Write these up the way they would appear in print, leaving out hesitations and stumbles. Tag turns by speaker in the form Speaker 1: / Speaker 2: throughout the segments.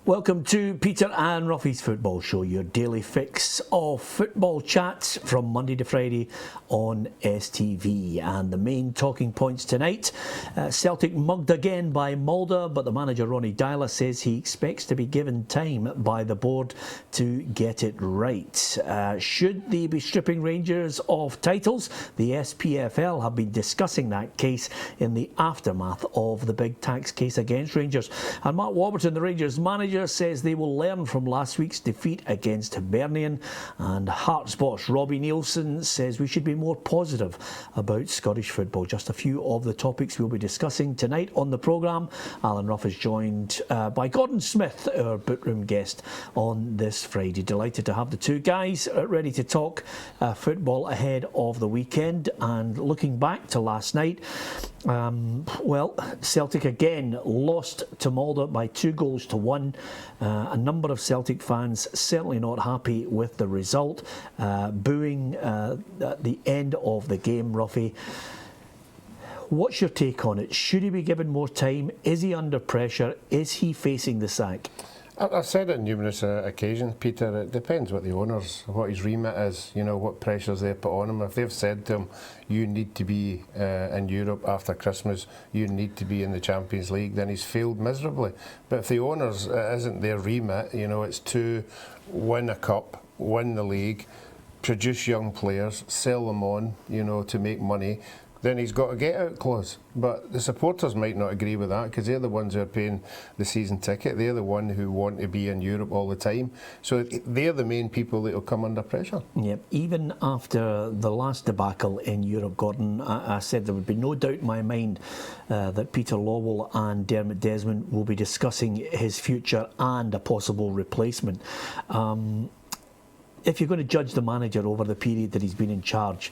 Speaker 1: Welcome to Peter and Ruffy's Football Show, your daily fix of football chats from Monday to Friday on STV. And the main talking points tonight, Celtic mugged again by Mulder, but the manager Ronny Deila says he expects to be given time by the board to get it right. Should they be stripping Rangers of titles? The SPFL have been discussing that case in the aftermath of the big tax case against Rangers. And Mark Warburton, the Rangers manager, says they will learn from last week's defeat against Hibernian, and Hearts boss Robbie Neilson says we should be more positive about Scottish football. Just a few of the topics we'll be discussing tonight on the programme. Alan Ruff is joined by Gordon Smith, our Bootroom guest on this Friday. Delighted to have the two guys ready to talk football ahead of the weekend. And looking back to last night, well, Celtic again lost to Mulder by 2-1. A number of Celtic fans certainly not happy with the result, booing at the end of the game. Ruffy, what's your take on it? Should he be given more time? Is he under pressure? Is he facing the sack?
Speaker 2: I've said it on numerous occasions, Peter. It depends what the owners, what his remit is, you know, what pressures they put on him. If they've said to him, you need to be in Europe after Christmas, you need to be in the Champions League, then he's failed miserably. But if the owners, it isn't their remit, you know, it's to win a cup, win the league, produce young players, sell them on, you know, to make money, then he's got a get-out clause. But the supporters might not agree with that, because they're the ones who are paying the season ticket. They're the ones who want to be in Europe all the time. So they're the main people that will come under pressure.
Speaker 1: Yep. Even after the last debacle in Europe, Gordon, I said there would be no doubt in my mind that Peter Lawwell and Dermot Desmond will be discussing his future and a possible replacement. If you're going to judge the manager over the period that he's been in charge,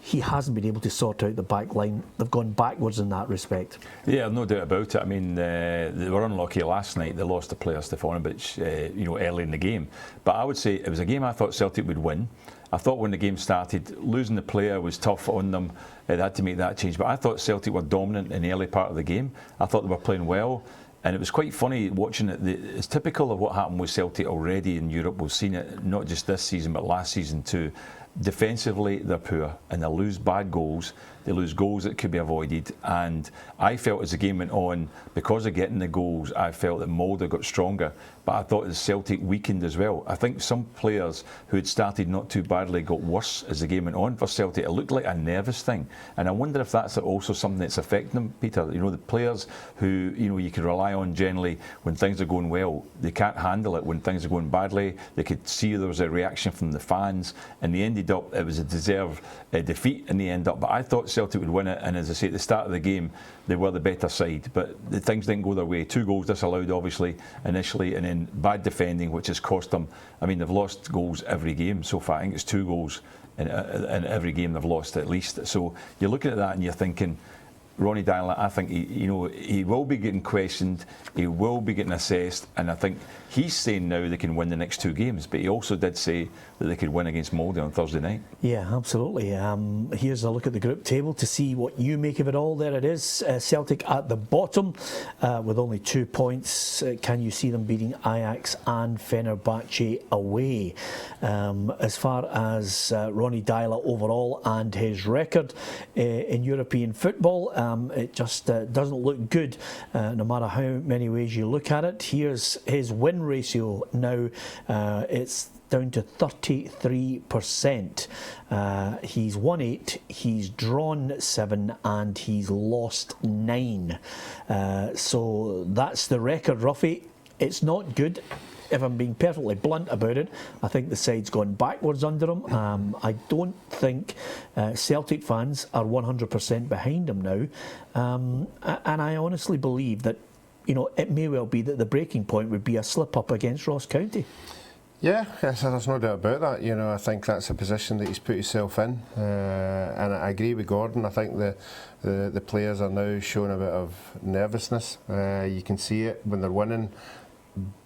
Speaker 1: he hasn't been able to sort out the back line. They've gone backwards in that respect.
Speaker 3: Yeah, no doubt about it. I mean, they were unlucky last night. They lost the player Stefanovic, you know, early in the game. But I would say it was a game I thought Celtic would win. I thought when the game started, losing the player was tough on them. They had to make that change. But I thought Celtic were dominant in the early part of the game. I thought they were playing well. And it was quite funny watching it. It's typical of what happened with Celtic already in Europe. We've seen it not just this season, but last season too. Defensively, they're poor and they lose bad goals. They lose goals that could be avoided. And I felt as the game went on, because of getting the goals, I felt that Mulder got stronger. But I thought the Celtic weakened as well. I think some players who had started not too badly got worse as the game went on for Celtic. It looked like a nervous thing. And I wonder if that's also something that's affecting them, Peter. You know, the players who, you know, you can rely on generally when things are going well, they can't handle it when things are going badly. They could see there was a reaction from the fans, and they ended up, it was a deserved defeat in the end up. But I thought Celtic would win it, and as I say, at the start of the game, they were the better side, but the things didn't go their way. 2 goals disallowed, obviously, initially, and then bad defending, which has cost them. I mean, they've lost goals every game so far. I think it's 2 goals in every game they've lost at least. So you're looking at that and you're thinking, Ronny Deila, I think he will be getting questioned, he will be getting assessed, and I think he's saying now they can win the next 2 games, but he also did say that they could win against Molde on Thursday night.
Speaker 1: Yeah, absolutely. Here's a look at the group table to see what you make of it all. There it is, Celtic at the bottom with only 2 points. Can you see them beating Ajax and Fenerbahce away? As far as Ronny Deila overall and his record in European football, it just doesn't look good no matter how many ways you look at it. Here's his win ratio now. It's down to 33%. He's won 8, he's drawn 7, and he's lost 9. So that's the record, Ruffy. It's not good. If I'm being perfectly blunt about it, I think the side's gone backwards under him. I don't think Celtic fans are 100% behind him now. And I honestly believe that, you know, it may well be that the breaking point would be a slip-up against Ross County.
Speaker 2: Yeah, there's no doubt about that. You know, I think that's a position that he's put himself in. And I agree with Gordon. I think the players are now showing a bit of nervousness. You can see it when they're winning.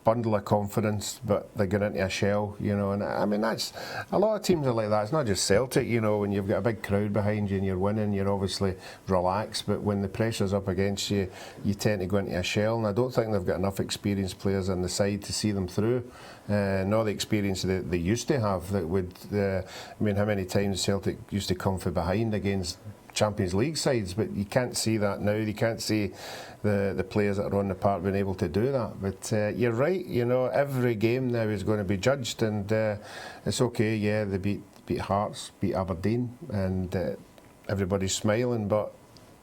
Speaker 2: bundle of confidence, but they get into a shell, you know. And I mean, that's a lot of teams are like that. It's not just Celtic, you know. When you've got a big crowd behind you and you're winning, you're obviously relaxed. But when the pressure's up against you, you tend to go into a shell. And I don't think they've got enough experienced players on the side to see them through. Nor the experience that they used to have. That would, I mean, how many times Celtic used to come from behind against Champions League sides, but you can't see that now. You can't see the players that are on the park being able to do that. But you're right, you know, every game now is going to be judged, and it's okay, yeah, they beat Hearts, beat Aberdeen, and everybody's smiling, but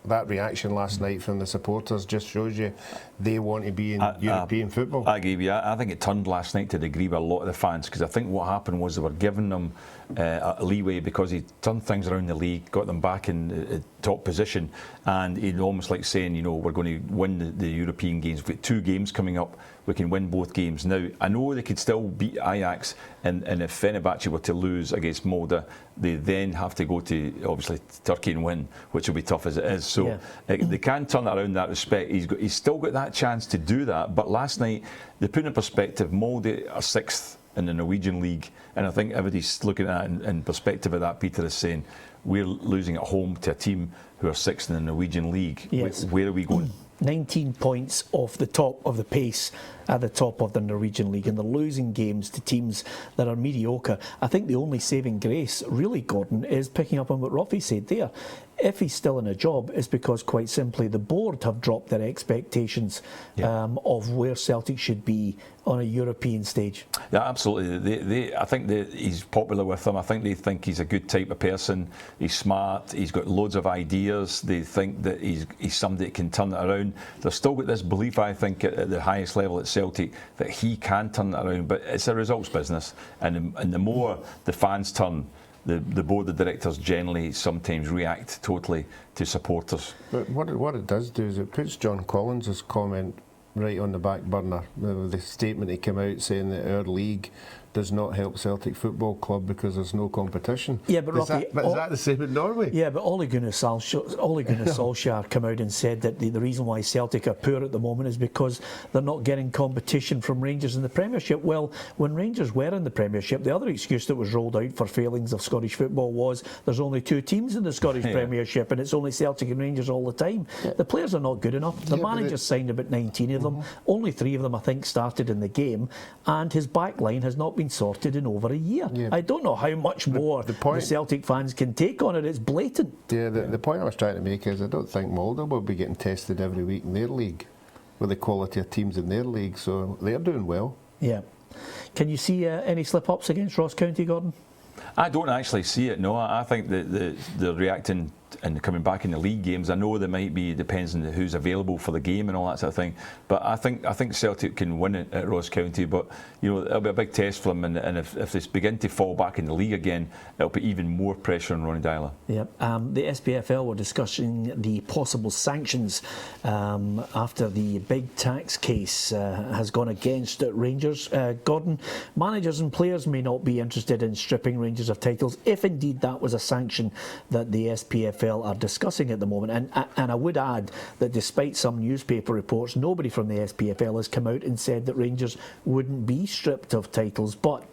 Speaker 2: that reaction last night from the supporters just shows you they want to be in European football.
Speaker 3: I agree with you. I think it turned last night to the degree with a lot of the fans, because I think what happened was they were giving them a leeway because he turned things around the league, got them back in the top position, and he'd almost like saying, you know, we're going to win the European games. We've got 2 games coming up, we can win both games. Now, I know they could still beat Ajax, and if Fenerbahce were to lose against Molde, they then have to go to, obviously, Turkey and win, which will be tough as it is. So they can turn it around in that respect. He's still got that chance to do that, but last night, they put in perspective, Molde are 6th in the Norwegian League, and I think everybody's looking at it in perspective of that. Peter is saying, we're losing at home to a team who are 6th in the Norwegian League.
Speaker 1: Yes.
Speaker 3: Where are we going?
Speaker 1: 19 points off the top of the pace at the top of the Norwegian League, and they're losing games to teams that are mediocre. I think the only saving grace, really, Gordon, is picking up on what Ruffy said there. If he's still in a job, it's because, quite simply, the board have dropped their expectations of where Celtic should be on a European stage.
Speaker 3: Yeah, absolutely. I think he's popular with them. I think they think he's a good type of person. He's smart. He's got loads of ideas. They think that he's somebody that can turn it around. They've still got this belief, I think, at the highest level at Celtic, that he can turn it around. But it's a results business, and the more the fans turn, the board of directors generally sometimes react totally to supporters.
Speaker 2: But what it does do is it puts John Collins' comment right on the back burner. The statement he came out saying that our league does not help Celtic Football Club because there's no competition.
Speaker 1: Yeah, but Ruffy,
Speaker 2: is that the same in Norway?
Speaker 1: Yeah, but Ole Gunnar Solskjaer came out and said that the reason why Celtic are poor at the moment is because they're not getting competition from Rangers in the Premiership. Well, when Rangers were in the Premiership, the other excuse that was rolled out for failings of Scottish football was there's only 2 teams in the Scottish Premiership, and it's only Celtic and Rangers all the time. The players are not good enough. The manager signed about 19 of them. Only 3 of them, I think, started in the game, and his back line has not been sorted in over a year. I don't know how much more the Celtic fans can take on it. It's blatant.
Speaker 2: The point I was trying to make is I don't think Molde will be getting tested every week in their league with the quality of teams in their league, so they're doing well. Yeah.
Speaker 1: Can you see any slip-ups against Ross County, Gordon?
Speaker 3: I don't actually see it, no. I think that they're reacting and coming back in the league games. I know there might be, depends on who's available for the game and all that sort of thing, but I think Celtic can win it at Ross County, but you know, it'll be a big test for them, and if they begin to fall back in the league again, it'll put even more pressure on Ronny Deila.
Speaker 1: The SPFL were discussing the possible sanctions after the big tax case has gone against Rangers. Gordon, managers and players may not be interested in stripping Rangers of titles, if indeed that was a sanction that the SPFL are discussing at the moment. And I would add that despite some newspaper reports, nobody from the SPFL has come out and said that Rangers wouldn't be stripped of titles. But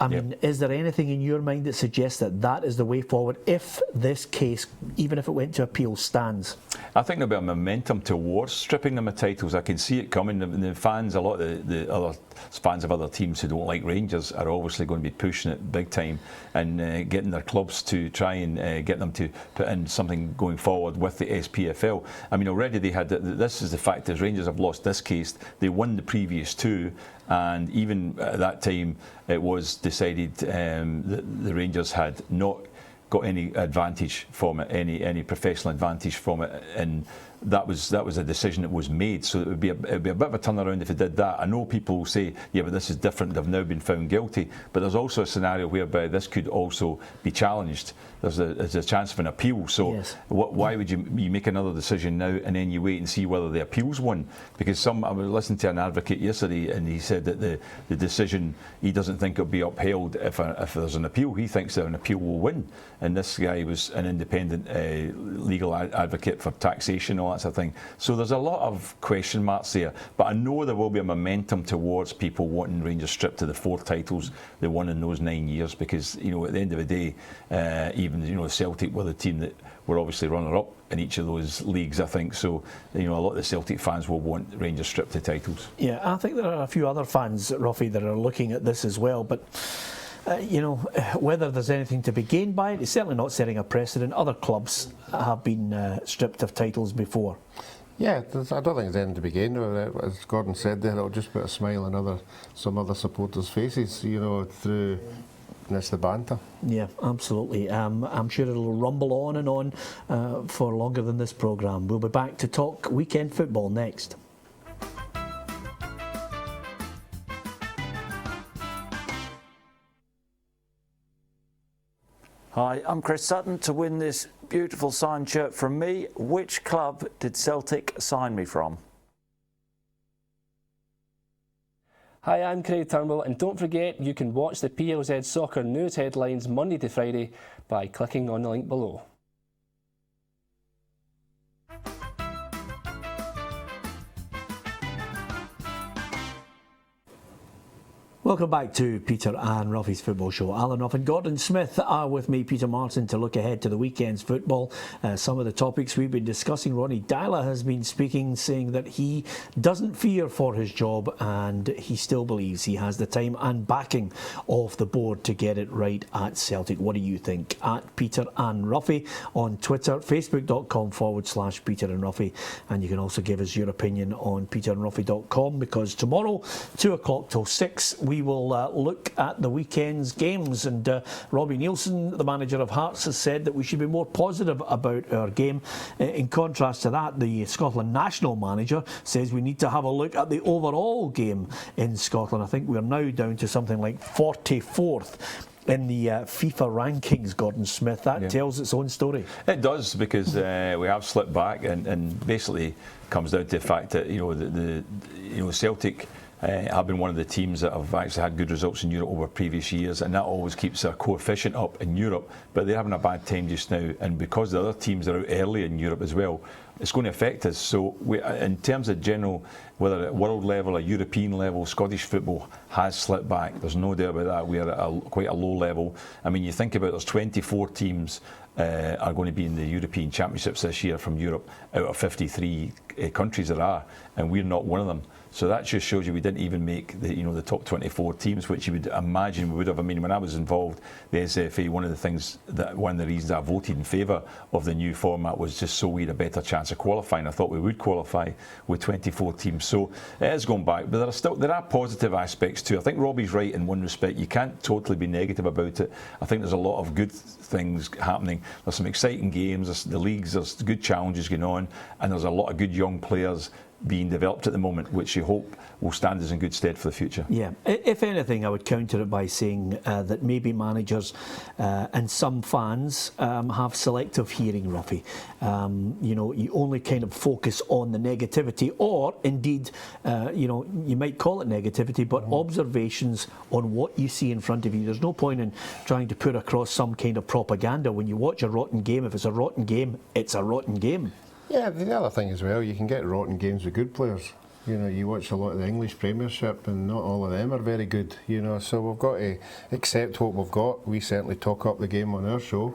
Speaker 1: I mean, is there anything in your mind that suggests that that is the way forward if this case, even if it went to appeal, stands?
Speaker 3: I think there'll be a momentum towards stripping them of titles. I can see it coming. The fans, a lot of the other fans of other teams who don't like Rangers are obviously going to be pushing it big time and getting their clubs to try and get them to put in something going forward with the SPFL. I mean, already they had, this is the fact, is Rangers have lost this case. They won the previous 2. And even at that time, it was decided that the Rangers had not got any advantage from it, any professional advantage from it, and that was a decision that was made. So it would be a bit of a turnaround if it did that. I know people will say, yeah, but this is different. They've now been found guilty. But there's also a scenario whereby this could also be challenged. There's a chance of an appeal. So why would you make another decision now and then you wait and see whether the appeal's won? Because I was listening to an advocate yesterday, and he said that the decision, he doesn't think it'll be upheld if there's an appeal. He thinks that an appeal will win. And this guy was an independent legal advocate for taxation all that sort of thing. So there's a lot of question marks there, but I know there will be a momentum towards people wanting Rangers stripped to the 4 titles they won in those 9 years, because at the end of the day, even Celtic were the team that were obviously runner-up in each of those leagues, I think. So a lot of the Celtic fans will want Rangers stripped to titles.
Speaker 1: Yeah, I think there are a few other fans, Ruffy, that are looking at this as well, but whether there's anything to be gained by it, it's certainly not setting a precedent. Other clubs have been stripped of titles before.
Speaker 2: Yeah, I don't think there's anything to be gained. As Gordon said there, it'll just put a smile on some other supporters' faces, through the banter.
Speaker 1: Yeah, absolutely. I'm sure it'll rumble on and on for longer than this programme. We'll be back to talk weekend football next.
Speaker 4: Hi, I'm Chris Sutton. To win this beautiful signed shirt from me, which club did Celtic sign me from?
Speaker 5: Hi, I'm Craig Turnbull, and don't forget you can watch the PLZ Soccer news headlines Monday to Friday by clicking on the link below.
Speaker 1: Welcome back to Peter and Ruffy's Football Show. Alan Ruff and Gordon Smith are with me, Peter Martin, to look ahead to the weekend's football. Some of the topics we've been discussing. Ronnie Deila has been speaking, saying that he doesn't fear for his job and he still believes he has the time and backing of the board to get it right at Celtic. What do you think? At Peter and Ruffy on Twitter, facebook.com/Peter and Ruffy. And you can also give us your opinion on peterandruffy.com, because tomorrow, 2 o'clock till 6, we will look at the weekend's games, and Robbie Neilson, the manager of Hearts, has said that we should be more positive about our game. In contrast to that, the Scotland national manager says we need to have a look at the overall game in Scotland. I think we're now down to something like 44th in the FIFA rankings, Gordon Smith. That tells its own story.
Speaker 3: It does, because we have slipped back, and basically comes down to the fact that Celtic have been one of the teams that have actually had good results in Europe over previous years, and that always keeps their coefficient up in Europe. But they're having a bad time just now, and because the other teams are out early in Europe as well, it's going to affect us. So in terms of general, whether at world level or European level, Scottish football has slipped back. There's no doubt about that. We are at quite a low level. I mean, you think about, there's 24 teams are going to be in the European Championships this year from Europe out of 53 countries there are, and we're not one of them. So that just shows you we didn't even make the top 24 teams, which you would imagine we would have. I mean, when I was involved, the SFA, one of the reasons I voted in favour of the new format was just so we had a better chance of qualifying. I thought we would qualify with 24 teams. So it is going back, but there are positive aspects too. I think Robbie's right in one respect. You can't totally be negative about it. I think there's a lot of good things happening. There's some exciting games. There's the leagues. There's good challenges going on, and there's a lot of good young players being developed at the moment, which you hope will stand us in good stead for the future. Yeah,
Speaker 1: if anything, I would counter it by saying that maybe managers and some fans have selective hearing, Ruffy. You only kind of focus on the negativity, or indeed, you might call it negativity, but observations on what you see in front of you. There's no point in trying to put across some kind of propaganda. When you watch a rotten game, if it's a rotten game, it's a rotten game.
Speaker 2: Yeah, the other thing as well, you can get rotten games with good players. You watch a lot of the English Premiership, and not all of them are very good. So we've got to accept what we've got. We certainly talk up the game on our show.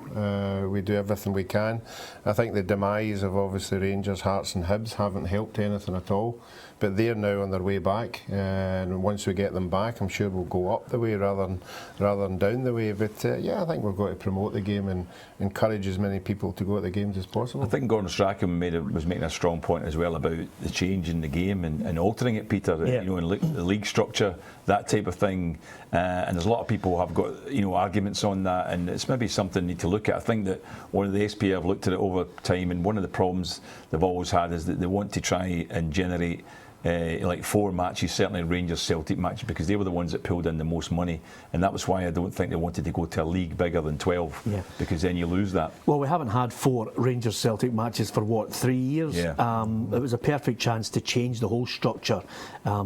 Speaker 2: We do everything we can. I think the demise of obviously Rangers, Hearts and Hibs haven't helped anything at all. But they're now on their way back, and once we get them back, I'm sure we'll go up the way rather than down the way. But I think we've got to promote the game and encourage as many people to go to the games as possible.
Speaker 3: I think Gordon Strachan was making a strong point as well about the change in the game and altering it, Peter. In the league structure, that type of thing. And there's a lot of people who have got arguments on that, and it's maybe something you need to look at. I think that one of the SPA have looked at it over time, and one of the problems they've always had is that they want to try and generate like 4 matches, certainly Rangers Celtic matches, because they were the ones that pulled in the most money, and that was why I don't think they wanted to go to a league bigger than 12, because then you lose that.
Speaker 1: Well, we haven't had 4 Rangers Celtic matches for 3 years. It was a perfect chance to change the whole structure,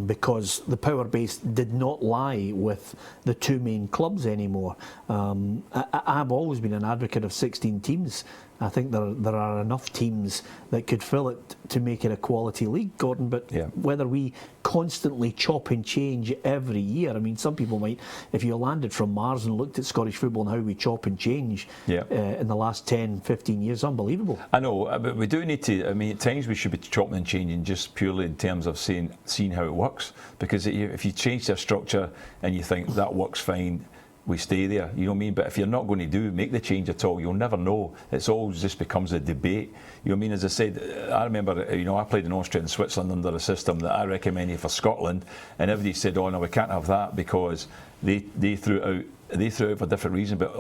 Speaker 1: because the power base did not lie with the 2 main clubs anymore. I've always been an advocate of 16 teams I think there are enough teams that could fill it to make it a quality league, Gordon, but whether we constantly chop and change every year, I mean, some people might, if you landed from Mars and looked at Scottish football and how we chop and change in the last 10, 15 years, unbelievable.
Speaker 3: I know, but we do need to, I mean, at times we should be chopping and changing just purely in terms of seeing how it works, because if you change their structure and you think that works fine, we stay there, you know what I mean? But if you're not going to make the change at all, you'll never know. It's always just becomes a debate. You know what I mean? As I said, I remember, I played in Austria and Switzerland under a system that I recommended for Scotland, and everybody said, oh no, we can't have that because they threw it out. They threw it out for different reasons, but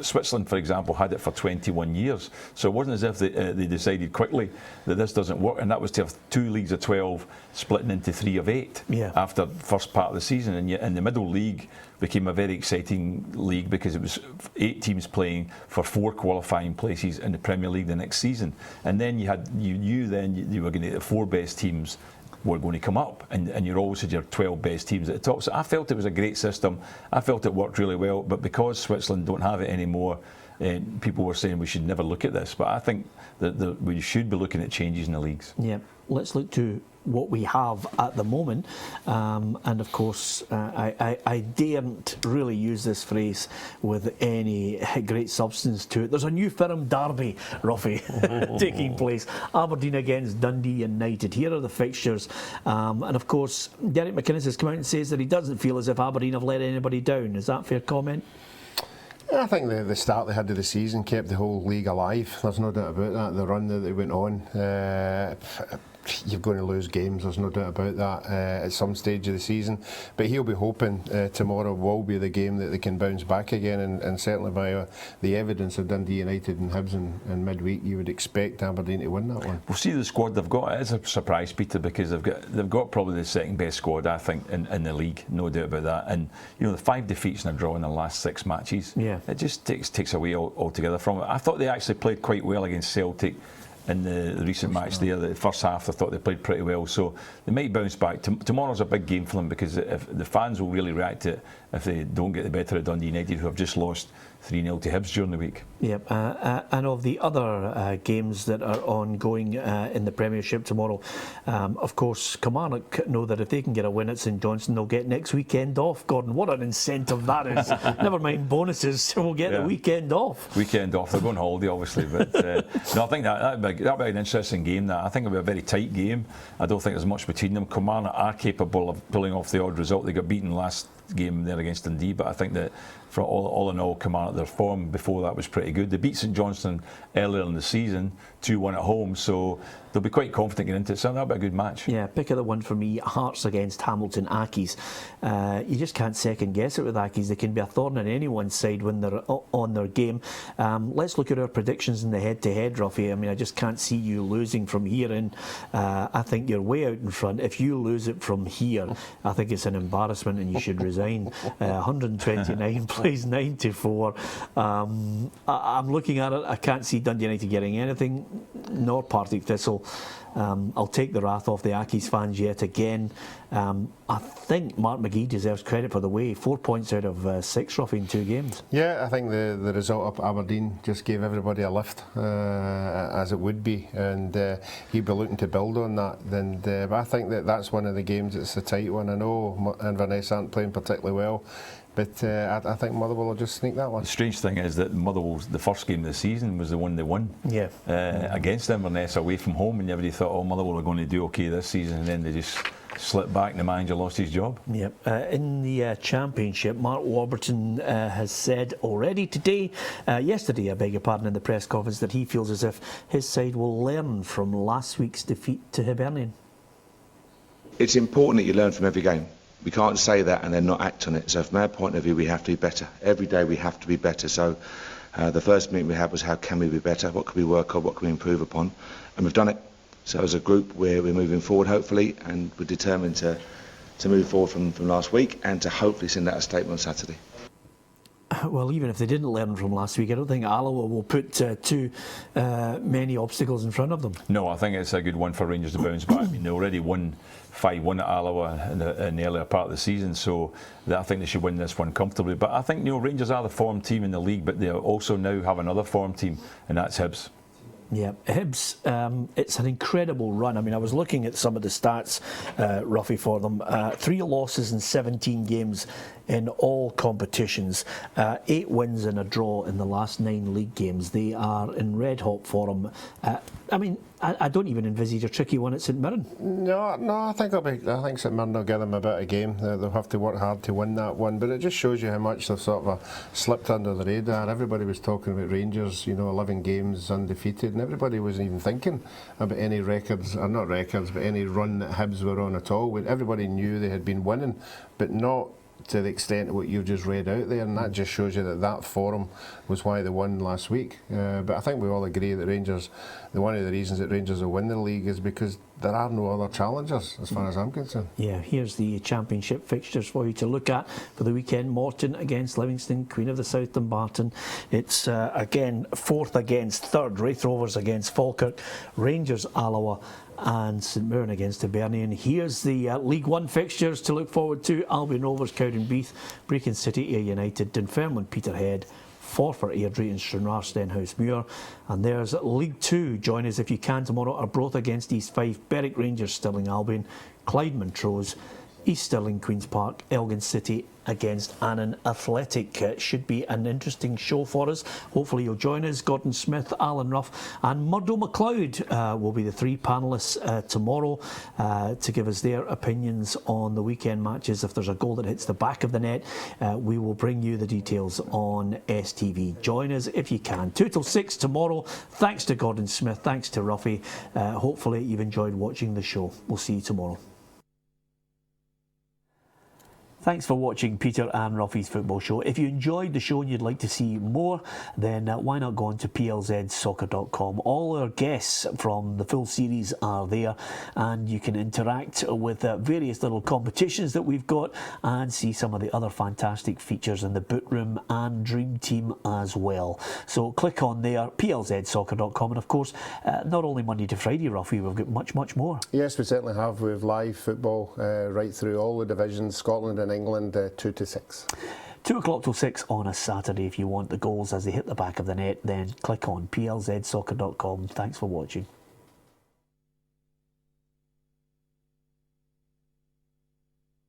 Speaker 3: Switzerland, for example, had it for 21 years. So it wasn't as if they decided quickly that this doesn't work, and that was to have 2 leagues of 12 splitting into 3 of 8 after the first part of the season. And yet in the middle league became a very exciting league because it was 8 teams playing for 4 qualifying places in the Premier League the next season. And then you were going to get the 4 best teams were going to come up, and you always had your 12 best teams at the top. So I felt it was a great system. I felt it worked really well, but because Switzerland don't have it anymore, people were saying we should never look at this. But I think that we should be looking at changes in the leagues. Yeah,
Speaker 1: let's look to what we have at the moment, and of course I daren't really use this phrase with any great substance to it. There's a new firm derby, Ruffy, taking place. Aberdeen against Dundee United. Here are the fixtures, and of course Derek McInnes has come out and says that he doesn't feel as if Aberdeen have let anybody down. Is that a fair comment?
Speaker 2: I think the start they had of the season kept the whole league alive. There's no doubt about that. The run that they went on, you're going to lose games, there's no doubt about that at some stage of the season, but he'll be hoping tomorrow will be the game that they can bounce back again, and certainly by the evidence of Dundee United and Hibs in midweek, you would expect Aberdeen to win that one.
Speaker 3: We'll see the squad they've got. It is a surprise, Peter, because they've got probably the second best squad, I think, in the league, no doubt about that. And the 5 defeats and a draw in the last 6 matches, it just takes away altogether from it. I thought they actually played quite well against Celtic in the recent match there. The first half I thought they played pretty well, so they might bounce back. Tomorrow's a big game for them, because if the fans will really react to it if they don't get the better of Dundee United, who have just lost 3-0 to Hibs during the week. Yep,
Speaker 1: and of the other games that are ongoing in the Premiership tomorrow, of course, Kilmarnock know that if they can get a win at St Johnstone, they'll get next weekend off. Gordon, what an incentive that is. Never mind bonuses, we'll get the weekend off.
Speaker 3: Weekend off, they're going on holiday obviously, but no, I think that'd be an interesting game. I think it'll be a very tight game. I don't think there's much between them. Kilmarnock are capable of pulling off the odd result. They got beaten last game there against Dundee, but I think that for all in all, Kilmarnock, their form before that was pretty good. They beat St Johnstone earlier in the season, 2-1 at home, so they'll be quite confident getting into it, so that'll be a good match. Yeah,
Speaker 1: pick of the one for me, Hearts against Hamilton Accies. You just can't second guess it with Accies. They can be a thorn in anyone's side when they're on their game. Let's look at our predictions in the head-to-head, Ruffy. I mean, I just can't see you losing from here in. I think you're way out in front. If you lose it from here, I think it's an embarrassment and you should resign. 129 plays 94. I'm looking at it, I can't see Dundee United getting anything, nor Partick Thistle. I'll take the wrath off the Accies fans yet again. I think Mark McGee deserves credit for the way. 4 points out of 6, Ruffy, in 2 games.
Speaker 2: Yeah, I think the result of Aberdeen just gave everybody a lift, as it would be, and he'd be looking to build on that. But I think that's one of the games that's a tight one. I know Inverness aren't playing particularly well, but I think Motherwell will just sneak that one.
Speaker 3: The strange thing is that Motherwell, the first game of the season, was the one they won against Inverness away from home, and everybody thought, oh, Motherwell are going to do okay this season, and then they just slipped back and the manager lost his job.
Speaker 1: Yep. In the Championship, Mark Warburton has said already yesterday, I beg your pardon, in the press conference, that he feels as if his side will learn from last week's defeat to Hibernian.
Speaker 6: It's important that you learn from every game. We can't say that and then not act on it. So from our point of view, we have to be better. Every day we have to be better. So the first meeting we had was how can we be better? What can we work on? What can we improve upon? And we've done it. So as a group, we're moving forward, hopefully, and we're determined to move forward from last week and to hopefully send out a statement on Saturday.
Speaker 1: well, even if they didn't learn from last week, I don't think Alloa will put too many obstacles in front of them.
Speaker 3: No, I think it's a good one for Rangers to bounce back. I mean, they already won 5-1 at Alloa in the earlier part of the season, so I think they should win this one comfortably. But I think, Rangers are the form team in the league, but they also now have another form team, and that's Hibs.
Speaker 1: Yeah, Hibs, it's an incredible run. I mean, I was looking at some of the stats, Ruffy, for them. 3 losses in 17 games in all competitions. 8 wins and a draw in the last 9 league games. They are in red hot form. I mean, I don't even envisage a tricky one at St Mirren.
Speaker 2: No, I think St Mirren will give them a bit of game. They'll have to work hard to win that one, but it just shows you how much they've sort of slipped under the radar. Everybody was talking about Rangers, 11 games undefeated, and everybody wasn't even thinking about any records, or not records, but any run that Hibs were on at all. Everybody knew they had been winning, but not to the extent of what you've just read out there, and that just shows you that form was why they won last week. But I think we all agree that Rangers, one of the reasons that Rangers will win the league is because there are no other challengers, as far as I'm concerned.
Speaker 1: Yeah, here's the championship fixtures for you to look at for the weekend. Morton against Livingston, Queen of the South Dumbarton. It's again 4th against 3rd, Raith Rovers against Falkirk, Rangers, Alloa and St Mirren against Hibernian. Here's the League One fixtures to look forward to. Albion Rovers, Cowdenbeath, Brecon City, Ayr United, Dunfermline, Peterhead, Forfar, Airdrie and Stranraer, Stenhousemuir. And there's League 2. Join us if you can tomorrow. Arbroath against East Fife, Berwick Rangers, Stirling Albion, Clyde Montrose, East Stirling, Queen's Park, Elgin City against Annan Athletic. Should be an interesting show for us. Hopefully you'll join us. Gordon Smith, Alan Ruff and Murdo McLeod will be the 3 panellists tomorrow to give us their opinions on the weekend matches. If there's a goal that hits the back of the net, we will bring you the details on STV. Join us if you can. 2 till 6 tomorrow. Thanks to Gordon Smith. Thanks to Ruffy. Hopefully you've enjoyed watching the show. We'll see you tomorrow. Thanks for watching Peter and Ruffy's Football Show. If you enjoyed the show and you'd like to see more, then why not go on to plzsoccer.com. All our guests from the full series are there, and you can interact with various little competitions that we've got and see some of the other fantastic features in the boot room and dream team as well. So click on there, plzsoccer.com, and of course, not only Monday to Friday, Ruffy, we've got much more.
Speaker 2: Yes, we certainly have. We have live football right through all the divisions, Scotland and England, 2 to 6.
Speaker 1: 2 o'clock till 6 on a Saturday. If you want the goals as they hit the back of the net, then click on plzsoccer.com. Thanks for watching.